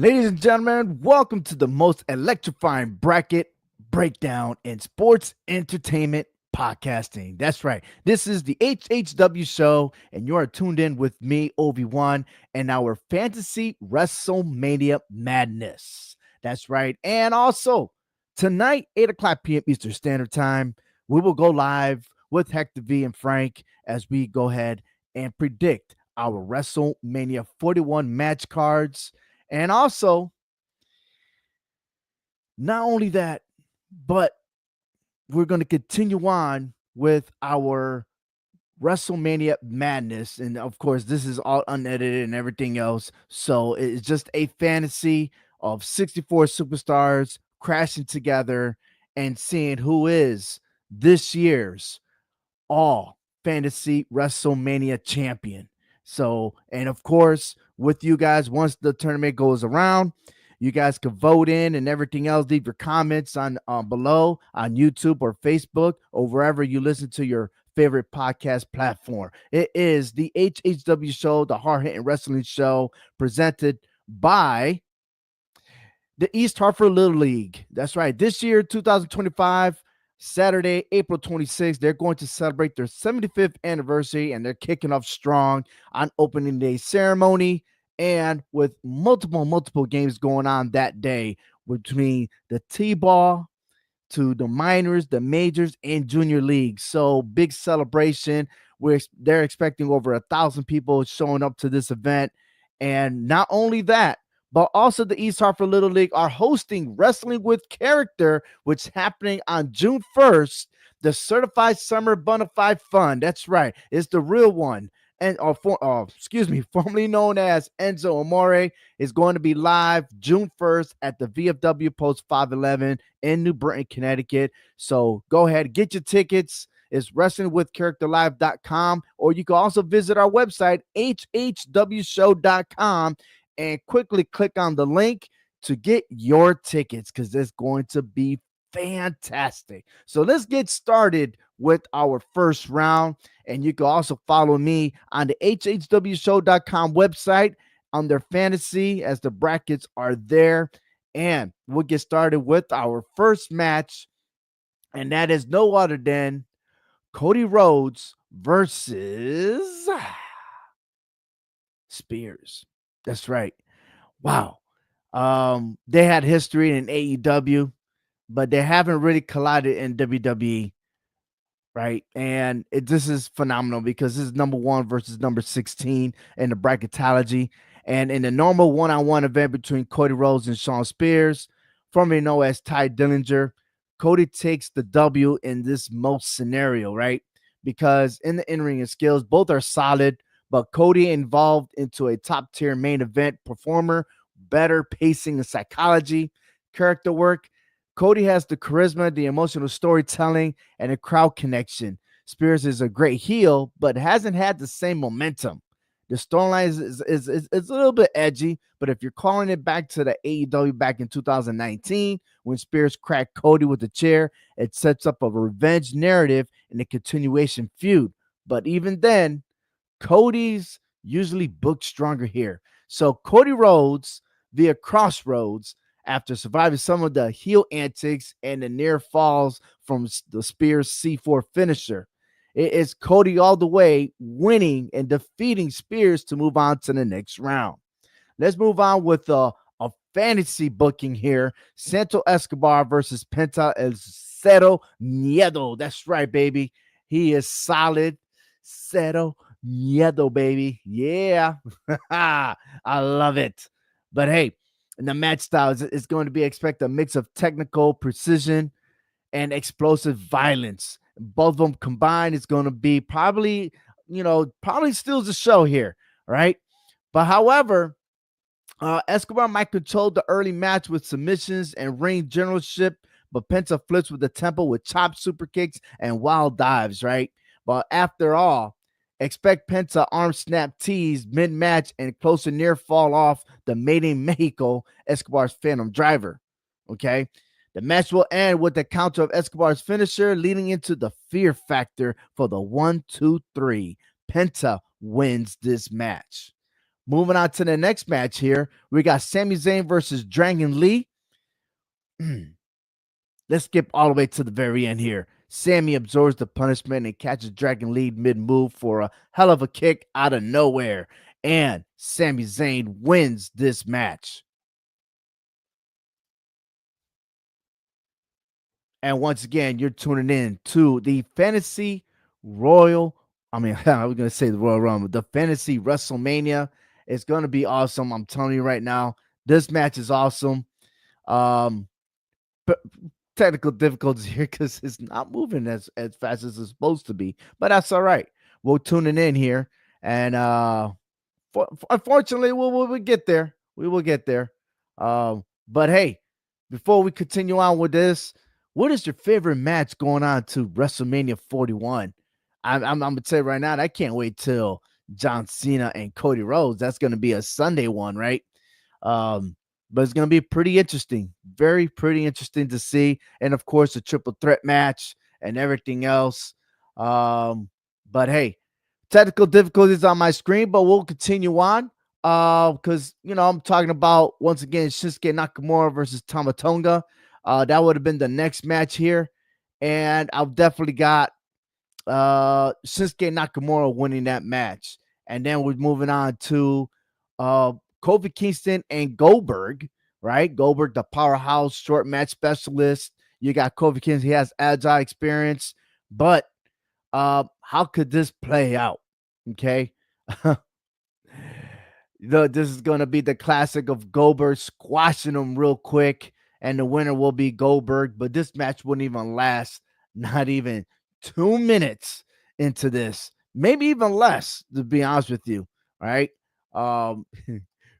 Ladies and gentlemen, welcome to the most electrifying bracket breakdown in sports entertainment podcasting. That's right. This is the HHW show, and you are tuned in with me, Obi-Wan, and our fantasy WrestleMania madness. That's right. And also, tonight, 8 o'clock p.m. Eastern Standard Time, we will go live with Hector V and Frank as we go ahead and predict our WrestleMania 41 match cards. And also, not only that, but we're going to continue on with our WrestleMania madness. And of course, this is all unedited and everything else. So it's just a fantasy of 64 superstars crashing together and seeing who is this year's all fantasy WrestleMania champion. So, and of course, with you guys, once the tournament goes around, you guys can vote in and everything else. Leave your comments on below on YouTube or Facebook or wherever you listen to your favorite podcast platform. It is the HHW show, the hard hitting wrestling show, presented by the East Hartford Little League. That's right. This year, 2025, Saturday, April 26th, they're going to celebrate their 75th anniversary, and they're kicking off strong on opening day ceremony and with multiple games going on that day between the T-ball to the minors, the majors, and junior leagues. So big celebration. They're expecting over 1,000 people showing up to this event. And not only that, but also the East Hartford Little League are hosting Wrestling with Character, which is happening on June 1st, the Certified Summer Bonafide Fun. That's right. It's the real one. And formerly known as Enzo Amore, is going to be live June 1st at the VFW Post 511 in New Britain, Connecticut. So go ahead, get your tickets. It's wrestlingwithcharacterlive.com, or you can also visit our website, hhwshow.com, and quickly click on the link to get your tickets because it's going to be fantastic. So let's get started with our first round. And you can also follow me on the hhwshow.com website under fantasy as the brackets are there. And we'll get started with our first match. And that is no other than Cody Rhodes versus Spears. That's right. Wow. They had history in AEW, but they haven't really collided in WWE, right? And this is phenomenal because this is number 1 versus number 16 in the bracketology. And in the normal one-on-one event between Cody Rhodes and Shawn Spears, formerly known as Ty Dillinger, Cody takes the W in this most scenario, right? Because in the in-ring skills, both are solid, but Cody involved into a top-tier main event performer, better pacing and psychology, character work. Cody has the charisma, the emotional storytelling, and the crowd connection. Spears is a great heel, but hasn't had the same momentum. The storyline is a little bit edgy, but if you're calling it back to the AEW back in 2019, when Spears cracked Cody with a chair, it sets up a revenge narrative and a continuation feud. But even then, Cody's usually booked stronger here. So Cody Rhodes via Crossroads, after surviving some of the heel antics and the near falls from the Spears C4 finisher. It is Cody all the way, winning and defeating Spears to move on to the next round. Let's move on with a fantasy booking here. Santo Escobar versus Penta El Cero Miedo. That's right, baby. He is solid. Cero Miedo, baby. Yeah. I love it. But hey, and the match style is going to be expect a mix of technical precision and explosive violence. Both of them combined is going to be probably steals the show here, right? But however, Escobar might control the early match with submissions and ring generalship, but Penta flips with the tempo with chop super kicks and wild dives, right? But after all, expect Penta arm snap tease mid-match and closer near fall off the Made in Mexico Escobar's Phantom Driver. Okay. The match will end with the counter of Escobar's finisher, leading into the fear factor for the 1, 2, 3. Penta wins this match. Moving on to the next match here, we got Sami Zayn versus Dragon Lee. Let's skip all the way to the very end here. Sammy absorbs the punishment and catches Dragon Lee mid-move for a hell of a kick out of nowhere. And Sami Zayn wins this match. And once again, you're tuning in to the Fantasy Royal. I mean, I was going to say the Royal Rumble, the Fantasy WrestleMania. It's going to be awesome. I'm telling you right now, this match is awesome. Um, but technical difficulties here because it's not moving as fast as it's supposed to be, but that's all right. We're tuning in here, and unfortunately, we'll get there. We will get there. But hey, before we continue on with this, what is your favorite match going on to WrestleMania 41? I'm gonna tell you right now, I can't wait till John Cena and Cody Rhodes. That's gonna be a Sunday one, right? Um, but it's gonna be pretty interesting, very pretty interesting to see, and of course, the triple threat match and everything else. But hey, technical difficulties on my screen, but we'll continue on. Because I'm talking about once again Shinsuke Nakamura versus Tama Tonga. That would have been the next match here, and I've definitely got Shinsuke Nakamura winning that match. And then we're moving on to Kofi Kingston and Goldberg, right? Goldberg, the powerhouse short match specialist. You got Kofi Kingston, he has agile experience, but how could this play out? Okay. This is going to be the classic of Goldberg squashing him real quick, and the winner will be Goldberg. But this match wouldn't even last, not even 2 minutes into this, maybe even less, to be honest with you. Right? Um,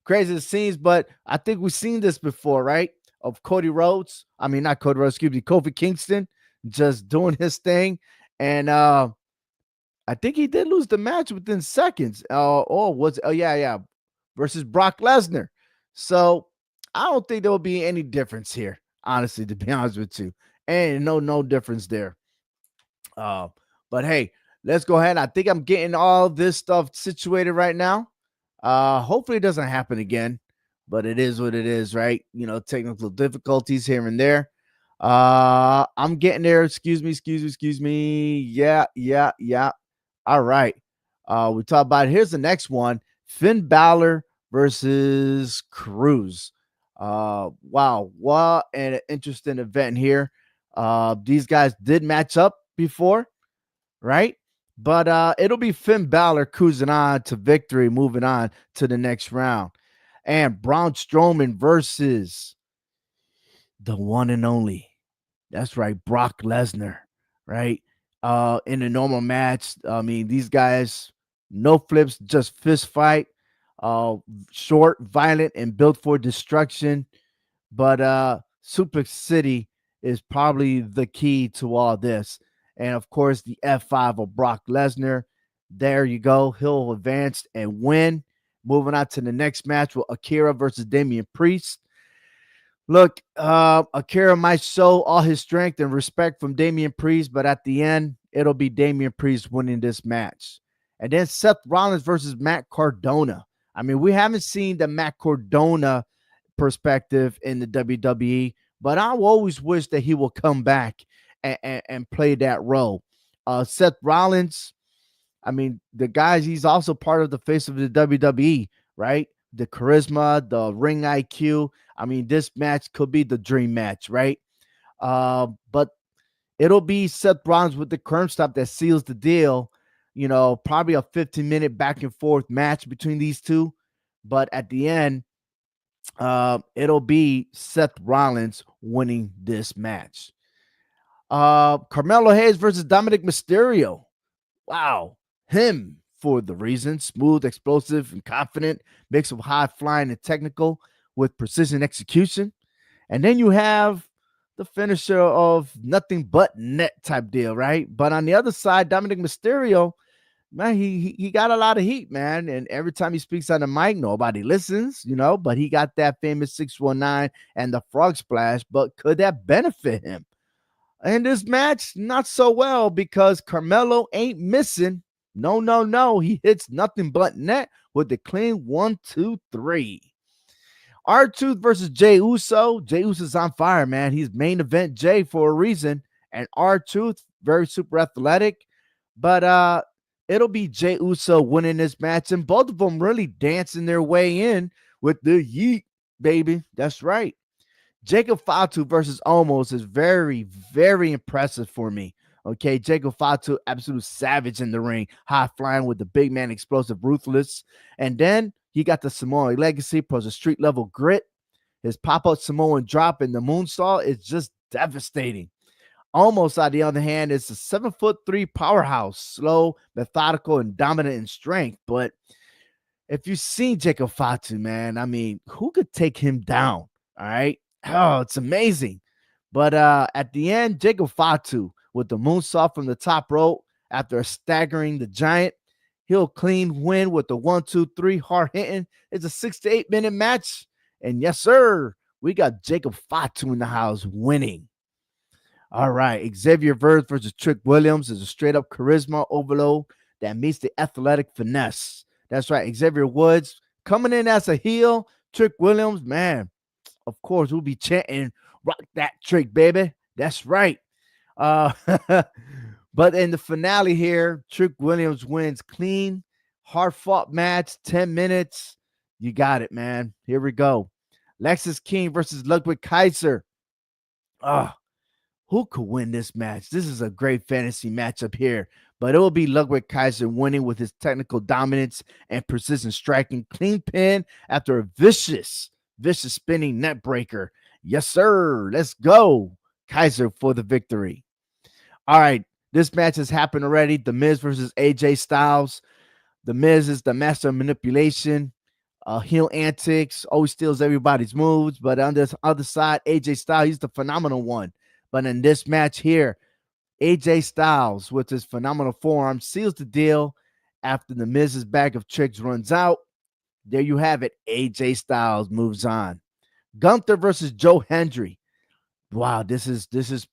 crazy scenes, but I think we've seen this before, right? Of Cody Rhodes. I mean, not Cody Rhodes, excuse me, Kofi Kingston just doing his thing. And I think he did lose the match within seconds. Yeah, versus Brock Lesnar. So I don't think there will be any difference here, honestly, to be honest with you. And no difference there. Uh, but hey, let's go ahead. I think I'm getting all this stuff situated right now. Hopefully it doesn't happen again, but it is what it is, right? Technical difficulties here and there. I'm getting there. Excuse me. Yeah. All right. We talk about here's the next one: Finn Balor versus Cruz. Wow, what an interesting event here. These guys did match up before, right? But it'll be Finn Balor cruising on to victory, moving on to the next round. And Braun Strowman versus the one and only. That's right, Brock Lesnar, right? In a normal match, I mean, these guys, no flips, just fist fight. Short, violent, and built for destruction. But Suplex City is probably the key to all this. And of course, the F5 of Brock Lesnar. There you go. He'll advance and win. Moving on to the next match with Akira versus Damian Priest. Look, Akira might show all his strength and respect from Damian Priest, but at the end, it'll be Damian Priest winning this match. And then Seth Rollins versus Matt Cardona. I mean, we haven't seen the Matt Cardona perspective in the WWE, but I always wish that he will come back and play that role. Seth Rollins, I mean, the guys, he's also part of the face of the WWE, right? The charisma, the ring IQ. I mean, this match could be the dream match, right? But it'll be Seth Rollins with the curb stop that seals the deal. Probably a 15-minute back and forth match between these two. But at the end, it'll be Seth Rollins winning this match. Carmelo Hayes versus Dominic Mysterio. Wow. Him for the reason: smooth, explosive, and confident, mix of high flying and technical with precision execution. And then you have the finisher of nothing but net type deal, right? But on the other side, Dominic Mysterio, man, he got a lot of heat, man. And every time he speaks on the mic, nobody listens, but he got that famous 619 and the frog splash. But could that benefit him? In this match, not so well, because Carmelo ain't missing. No. He hits nothing but net with the clean 1, 2, 3. R-Truth versus Jey Uso. Jey Uso's on fire, man. He's main event Jey for a reason. And R-Truth, very super athletic. But it'll be Jey Uso winning this match. And both of them really dancing their way in with the yeet, baby. That's right. Jacob Fatu versus Omos is very, very impressive for me. Okay, Jacob Fatu, absolute savage in the ring, high flying with the big man, explosive, ruthless. And then he got the Samoan legacy plus a street level grit. His pop up Samoan drop in the moonsault is just devastating. Omos, on the other hand, is a 7'3" powerhouse, slow, methodical, and dominant in strength. But if you've seen Jacob Fatu, man, I mean, who could take him down? All right. Oh, it's amazing. But at the end, Jacob Fatu with the moonsault from the top rope after staggering the giant, he'll clean win with the 1, 2, 3 hard hitting. It's a 6 to 8 minute match. And yes, sir, we got Jacob Fatu in the house winning. All right. Xavier Woods versus Trick Williams is a straight up charisma overload that meets the athletic finesse. That's right. Xavier Woods coming in as a heel. Trick Williams, man, of course, we'll be chanting, rock that trick, baby. That's right. Uh, but in the finale here, Trick Williams wins clean, hard fought match, 10 minutes. You got it, man. Here we go. Lexus King versus Ludwig Kaiser. Who could win this match? This is a great fantasy matchup here, but it will be Ludwig Kaiser winning with his technical dominance and precision striking. Clean pin after a vicious spinning net breaker. Yes, sir. Let's go. Kaiser for the victory. All right. This match has happened already. The Miz versus AJ Styles. The Miz is the master of manipulation, heel antics, always steals everybody's moves. But on the other side, AJ Styles, he's the phenomenal one. But in this match here, AJ Styles, with his phenomenal forearm, seals the deal after the Miz's bag of tricks runs out. There you have it. AJ Styles moves on. Gunther versus Joe Hendry. Wow, this is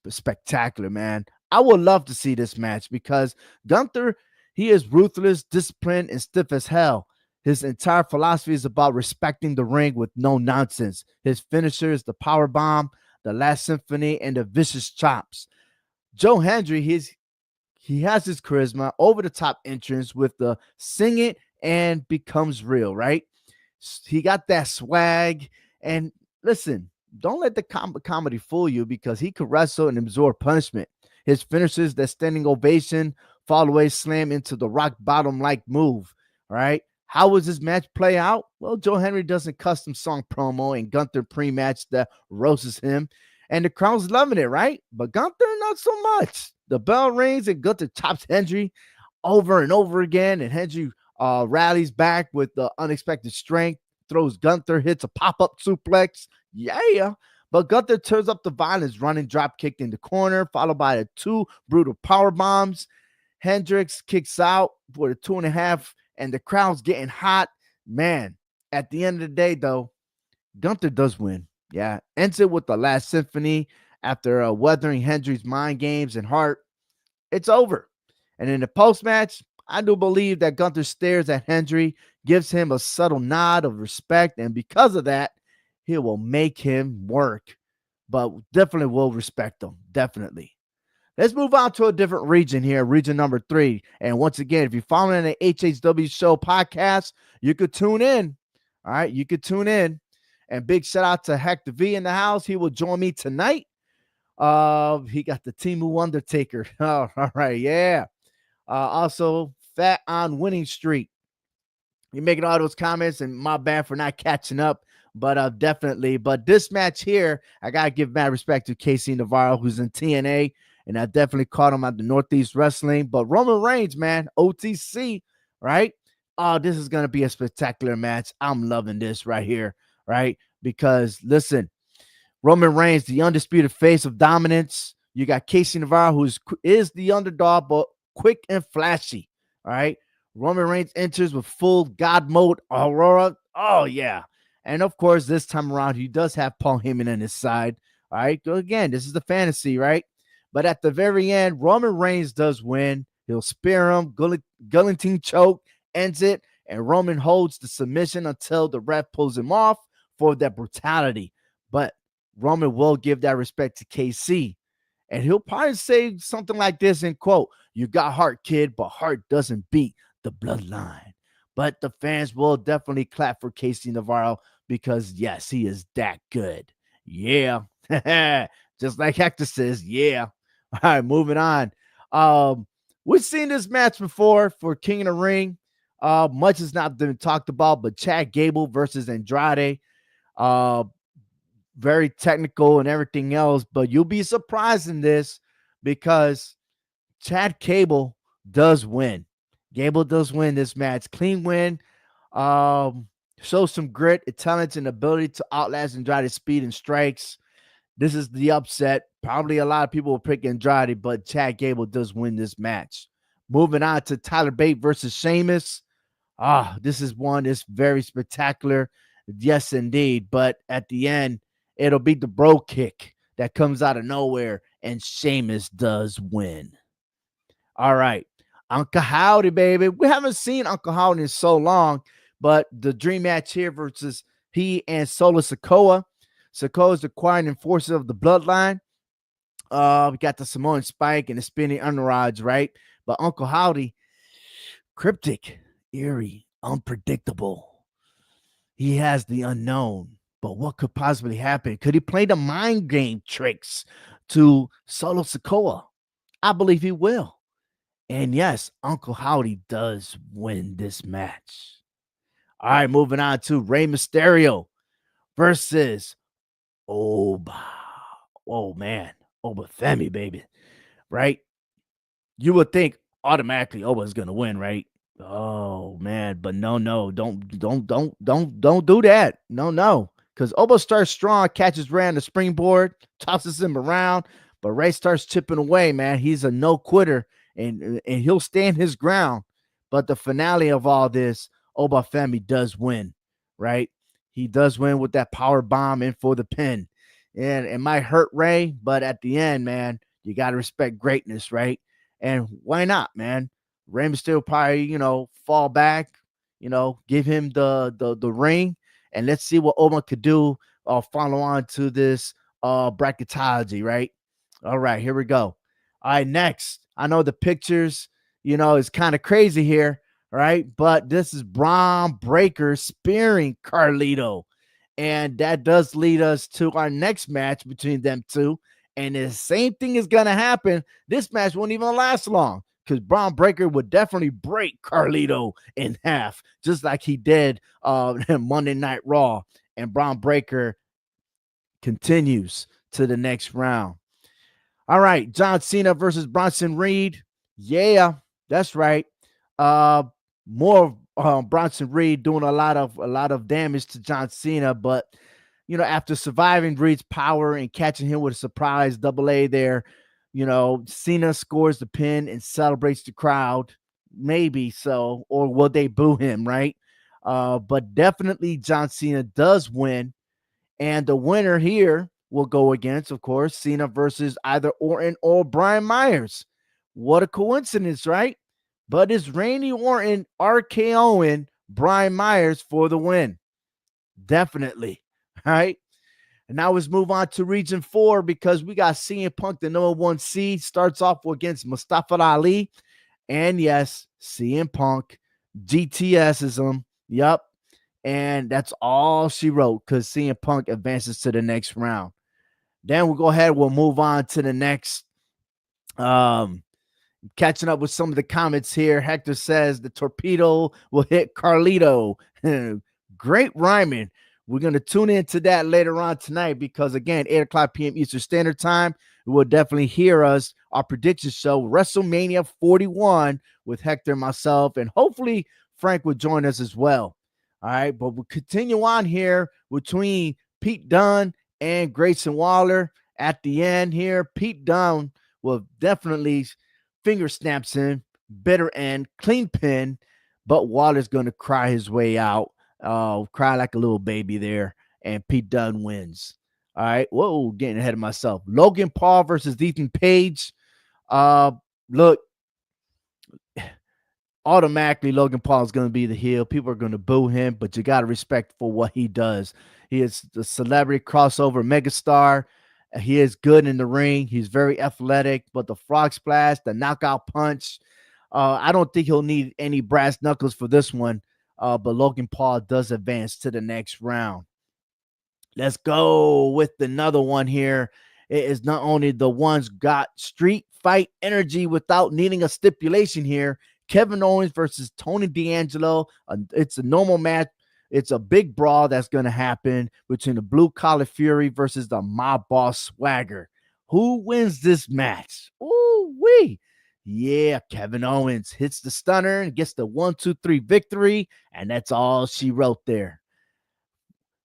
spectacular, man. I would love to see this match because Gunther, he is ruthless, disciplined, and stiff as hell. His entire philosophy is about respecting the ring with no nonsense. His finisher is the power bomb, the last symphony, and the vicious chops. Joe Hendry, he has his charisma, over the top entrance with the sing it and becomes real, right? He got that swag. And listen, don't let the comedy fool you because he could wrestle and absorb punishment. His finishes, that standing ovation, fall away slam into the rock bottom like move, right? How was this match play out? Well, Joe Hendry does a custom song promo and Gunther pre-match that roasts him. And the crowd's loving it, right? But Gunther, not so much. The bell rings and Gunther chops Hendry over and over again. And Hendry rallies back with the unexpected strength, throws Gunther, hits a pop-up suplex. Yeah. But Gunther turns up the violence, running drop kick in the corner, followed by the 2 brutal power bombs. Hendricks kicks out for the 2.5, and the crowd's getting hot. Man, at the end of the day, though, Gunther does win. Yeah, ends it with the last symphony after weathering Hendry's mind games and heart. It's over. And in the post-match, I do believe that Gunther stares at Hendry, gives him a subtle nod of respect, and because of that, he will make him work. But definitely will respect him. Definitely. Let's move on to a different region here, region number 3. And once again, if you're following the HHW Show podcast, you could tune in. All right, you could tune in. And big shout out to Hector V in the house. He will join me tonight. He got the Timu Undertaker. Oh, all right, yeah. Also, Fat on Winning Street. You're making all those comments, and my bad for not catching up. But definitely. But this match here, I got to give mad respect to KC Navarro, who's in TNA. And I definitely caught him at the Northeast Wrestling. But Roman Reigns, man, OTC, right? Oh, this is going to be a spectacular match. I'm loving this right here, right? Because, listen, Roman Reigns, the undisputed face of dominance. You got KC Navarro, who is the underdog, but quick and flashy, all right? Roman Reigns enters with full God mode aurora. Oh, yeah. And, of course, this time around, he does have Paul Heyman on his side, all right? So again, this is the fantasy, right? But at the very end, Roman Reigns does win. He'll spear him, guillotine choke, ends it, and Roman holds the submission until the ref pulls him off for that brutality. But Roman will give that respect to KC. And he'll probably say something like this in quote, "You got heart, kid, but heart doesn't beat the bloodline." But the fans will definitely clap for Casey Navarro because, yes, he is that good. Yeah. Just like Hector says, yeah. All right, moving on. We've seen this match before for King of the Ring. Much has not been talked about, but Chad Gable versus Andrade. Uh, Very technical and everything else, but you'll be surprised in this because Chad Gable does win. Gable does win this match. Clean win. Um, Shows some grit, talent, and ability to outlast Andrade's speed and strikes. This is the upset. Probably a lot of people will pick Andrade, but Chad Gable does win this match. Moving on to Tyler Bate versus Sheamus. This is one that's very spectacular. Yes, indeed. But at the end, it'll be the bro kick that comes out of nowhere, and Sheamus does win. All right. Uncle Howdy, baby. We haven't seen Uncle Howdy in so long, but the dream match here versus he and Solo Sikoa. Sikoa is the quiet enforcer of the bloodline. We got the Samoan Spike and the spinning underrods, right? But Uncle Howdy, cryptic, eerie, unpredictable. He has the unknown. But what could possibly happen? Could he play the mind game tricks to Solo Sikoa? I believe he will. And yes, Uncle Howdy does win this match. All right, moving on to Rey Mysterio versus Oba. Oh, man. Oba Femi, baby. Right? You would think automatically Oba's going to win, right? Oh, man. But no. Don't do that. No. Because Oba starts strong, catches Rey on the springboard, tosses him around, but Rey starts chipping away, man. He's a no-quitter, and he'll stand his ground. But the finale of all this, Oba Femi does win, right? He does win with that power bomb in for the pin. And it might hurt Rey, but at the end, man, you got to respect greatness, right? And why not, man? Rey Mysterio probably, fall back, give him the ring, and let's see what Oba could do. Follow on to this bracketology, right? All right, here we go. All right, next. I know the pictures, is kind of crazy here, right? But this is Braun Breaker spearing Carlito. And that does lead us to our next match between them two. And the same thing is going to happen. This match won't even last long because Braun Breaker would definitely break Carlito in half, just like he did Monday Night Raw. And Braun Breaker continues to the next round. All right, John Cena versus Bronson Reed. Yeah, that's right. More Bronson Reed doing a lot of damage to John Cena, but after surviving Reed's power and catching him with a surprise double A there, Cena scores the pin and celebrates the crowd. Maybe so, or will they boo him, right? But definitely John Cena does win. And the winner here will go against, of course, Cena versus either Orton or Brian Myers. What a coincidence, right? But it's Randy Orton RKOing Brian Myers for the win. Definitely, right? And now let's move on to Region 4 because we got CM Punk, the number 1 seed, starts off against Mustafa Ali. And yes, CM Punk, GTSism. Yep. And that's all she wrote because CM Punk advances to the next round. Then we'll go ahead. We'll move on to the next. Catching up with some of the comments here. Hector says the torpedo will hit Carlito. Great rhyming. We're going to tune into that later on tonight because, again, 8 o'clock p.m. Eastern Standard Time, you will definitely hear us, our prediction show, WrestleMania 41 with Hector and myself, and hopefully Frank will join us as well. All right, but we'll continue on here between Pete Dunne and Grayson Waller. At the end here, Pete Dunne will definitely finger snaps him, bitter end, clean pin, but Waller's going to cry his way out, cry like a little baby there, and Pete Dunne wins. All right, whoa, getting ahead of myself. Logan Paul versus Ethan Page. Look, automatically Logan Paul is going to be the heel. People are going to boo him, but you got to respect for what he does. He is the celebrity crossover megastar. He is good in the ring. He's very athletic, but the frog splash, the knockout punch, I don't think he'll need any brass knuckles for this one. But Logan Paul does advance to the next round. Let's go with another one here. It is not only the ones got street fight energy without needing a stipulation here. Kevin Owens versus Tony D'Angelo. It's a normal match. It's a big brawl that's going to happen between the Blue Collar Fury versus the Mob Boss Swagger. Who wins this match? Ooh wee! Yeah, Kevin Owens hits the stunner and gets the 1-2-3 victory, and that's all she wrote there.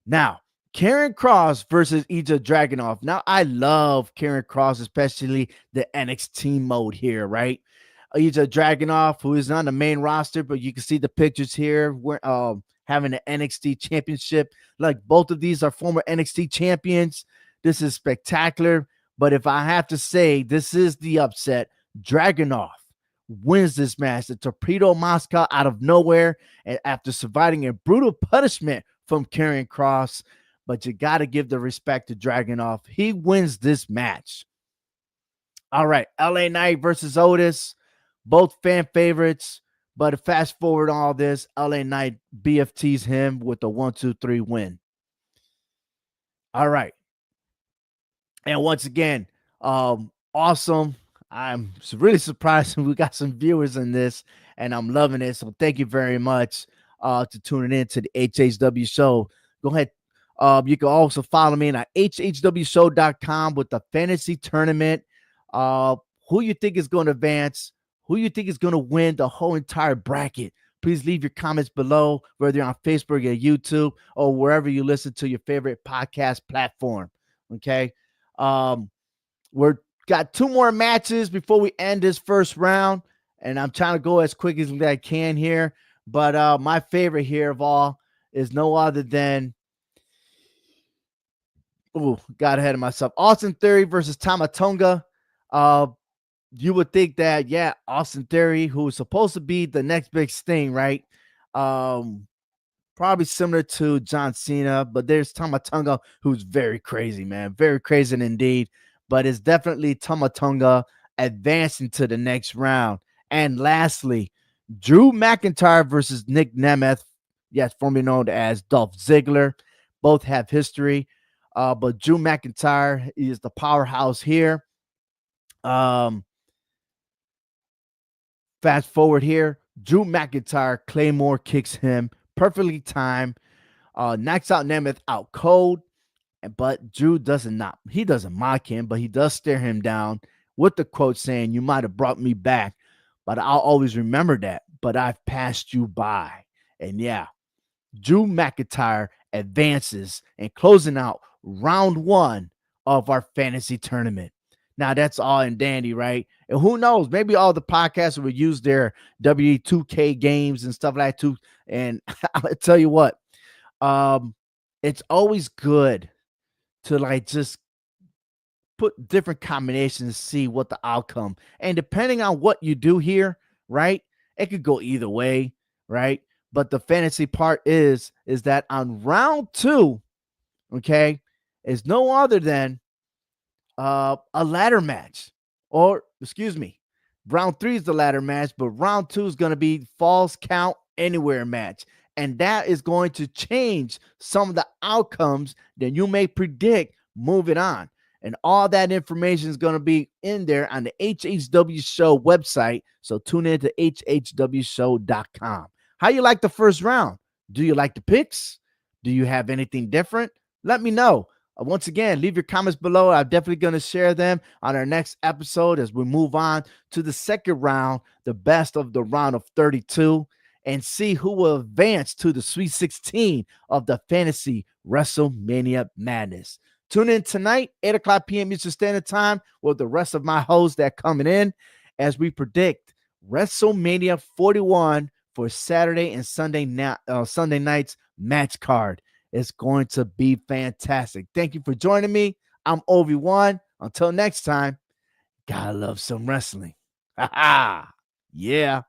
Now, Karen Cross versus Ilja Dragunov. Now, I love Karen Cross, especially the NXT mode here, right? Ilja Dragunov, who is on the main roster, but you can see the pictures here. We're having an NXT championship. Like both of these are former NXT champions. This is spectacular. But if I have to say, this is the upset. Dragunov wins this match. The Torpedo Moscow out of nowhere, and after surviving a brutal punishment from Karrion Kross, but you got to give the respect to Dragunov. He wins this match. All right, LA Knight versus Otis, both fan favorites, but fast forward all this, LA Knight BFTs him with a 1-2-3 win. All right. And once again, awesome. I'm really surprised we got some viewers in this, and I'm loving it. So thank you very much to tuning in to the HHW show. Go ahead. You can also follow me at hhwshow.com with the fantasy tournament. Who you think is going to advance? Who you think is going to win the whole entire bracket? Please leave your comments below, whether you're on Facebook or YouTube or wherever you listen to your favorite podcast platform. Okay. We're got 2 more matches before we end this first round, and I'm trying to go as quick as I can here. But my favorite here of all is no other than got ahead of myself. Austin Theory versus Tama Tonga. You would think that, yeah, Austin Theory, who is supposed to be the next big thing, right? Probably similar to John Cena, but there's Tama Tonga, who's very crazy, man. Very crazy indeed. But it's definitely Tama Tonga advancing to the next round. And lastly, Drew McIntyre versus Nick Nemeth, yes, formerly known as Dolph Ziggler. Both have history, but Drew McIntyre is the powerhouse here. Fast forward here, Drew McIntyre, Claymore kicks him, perfectly timed, knocks out Nemeth out cold. But Drew doesn't mock him, but he does stare him down with the quote saying, "You might have brought me back, but I'll always remember that. But I've passed you by." And yeah, Drew McIntyre advances and closing out round 1 of our fantasy tournament. Now that's all in dandy, right? And who knows? Maybe all the podcasters will use their W2K games and stuff like that too. And I'll tell you what, it's always good to like just put different combinations, see what the outcome. And depending on what you do here, right, it could go either way, right? But the fantasy part is that on round 2, okay, is no other than a ladder match. Or excuse me, round 3 is the ladder match, but round 2 is going to be falls count anywhere match. And that is going to change some of the outcomes that you may predict moving on. And all that information is going to be in there on the HHW Show website. So tune in to hhwshow.com. How you like the first round? Do you like the picks? Do you have anything different? Let me know. Once again, leave your comments below. I'm definitely going to share them on our next episode as we move on to the second round, the best of the round of 32. And see who will advance to the Sweet 16 of the Fantasy WrestleMania Madness. Tune in tonight, 8 o'clock p.m. Eastern Standard Time, with the rest of my hosts that coming in as we predict WrestleMania 41 for Saturday and Sunday night's match card. It's going to be fantastic. Thank you for joining me. I'm Obi-Wan. Until next time, gotta love some wrestling. Ha ha! Yeah.